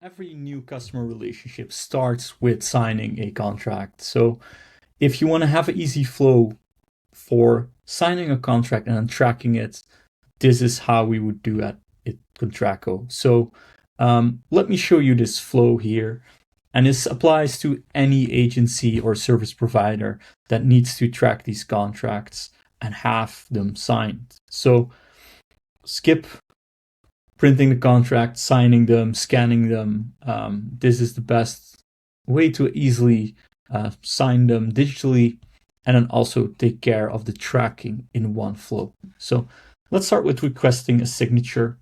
Every new customer relationship starts with signing a contract. So if you want to have an easy flow for signing a contract and then tracking it, this is how we would do at Contracko. So let me show you this flow here. And this applies to any agency or service provider that needs to track these contracts and have them signed. So skip printing the contract, signing them, scanning them. This is the best way to easily sign them digitally and then also take care of the tracking in one flow. So let's start with requesting a signature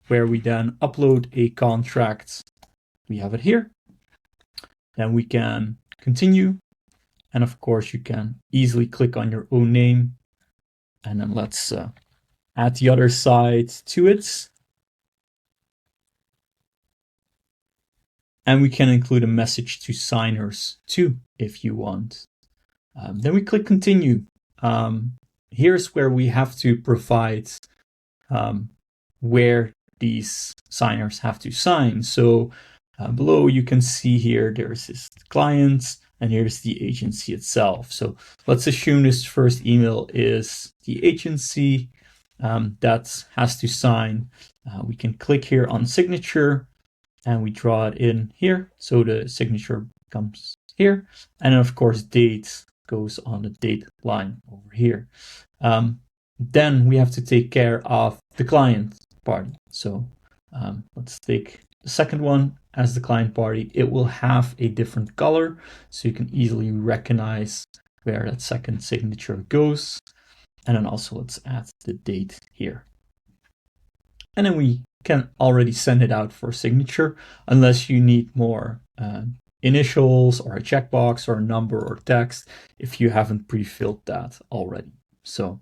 where we then upload a contract. We have it here. Then we can continue. And of course, you can easily click on your own name. And then let's add the other side to it. And we can include a message to signers too, if you want. Then we click continue. Here's where we have to provide where these signers have to sign. So below you can see here, there's this client and here's the agency itself. So let's assume this first email is the agency that has to sign. We can click here on signature and we draw it in here. So the signature comes here. And then of course, date goes on the date line over here. Then we have to take care of the client party. So let's take the second one as the client party. It will have a different color, so you can easily recognize where that second signature goes. And then also let's add the date here. And then we can already send it out for signature unless you need more initials or a checkbox or a number or text if you haven't pre-filled that already. So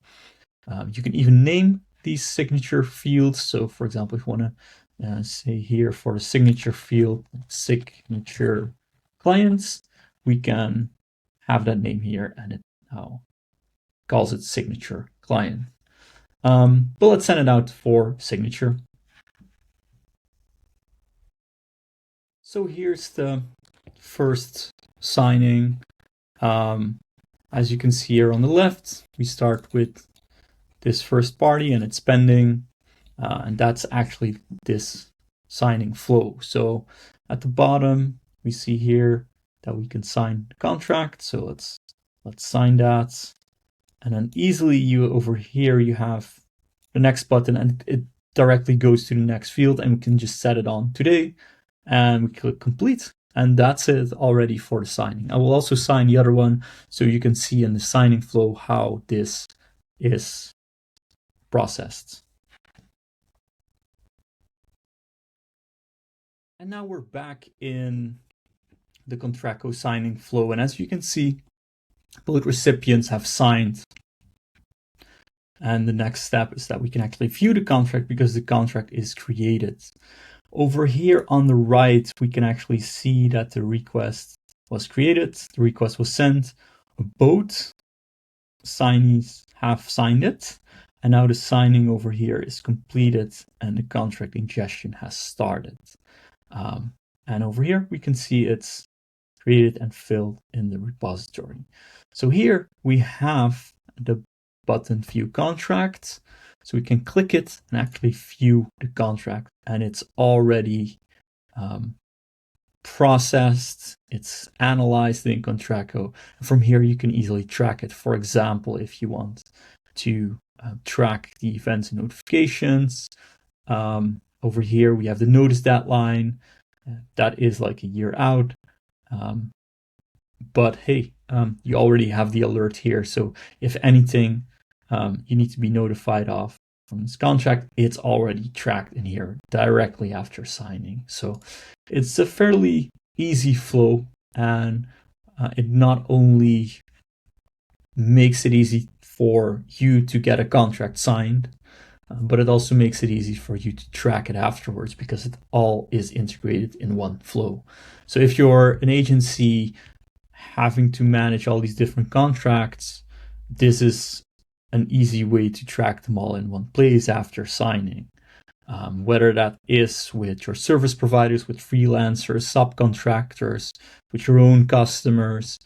you can even name these signature fields. So for example, if you want to say here for the signature field, signature clients, we can have that name here and it now calls it signature client. But let's send it out for signature. So here's the first signing. As you can see here on the left, we start with this first party and it's pending. And that's actually this signing flow. So at the bottom, we see here that we can sign the contract. So let's sign that. And then easily over here, you have the next button and it directly goes to the next field and we can just set it on today and we click complete. And that's it already for the signing. I will also sign the other one so you can see in the signing flow how this is processed. And now we're back in the Contracko signing flow. And as you can see, both recipients have signed. And the next step is that we can actually view the contract because the contract is created. Over here on the right, we can actually see that the request was created, the request was sent, both signees have signed it, and now the signing over here is completed and the contract ingestion has started. And over here, we can see it's created and filled in the repository. So here we have the button view contract. So we can click it and actually view the contract and it's already processed, it's analyzed in Contracko. And from here, you can easily track it. For example, if you want to track the events and notifications, over here, we have the notice deadline. That is like a year out. But hey, you already have the alert here. So if anything you need to be notified of from this contract, it's already tracked in here directly after signing. So it's a fairly easy flow and it not only makes it easy for you to get a contract signed, but it also makes it easy for you to track it afterwards because it all is integrated in one flow. So if you're an agency having to manage all these different contracts, this is an easy way to track them all in one place after signing. whether that is with your service providers, with freelancers, subcontractors, with your own customers.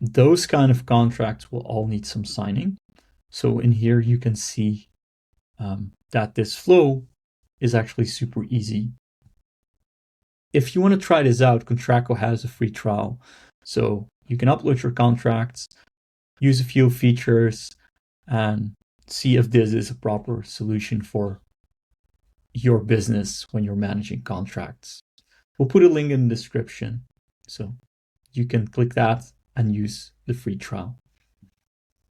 Those kind of contracts will all need some signing. So in here you can see that this flow is actually super easy. If you want to try this out, Contracko has a free trial. So you can upload your contracts, use a few features, and see if this is a proper solution for your business when you're managing contracts. We'll put a link in the description, so you can click that and use the free trial.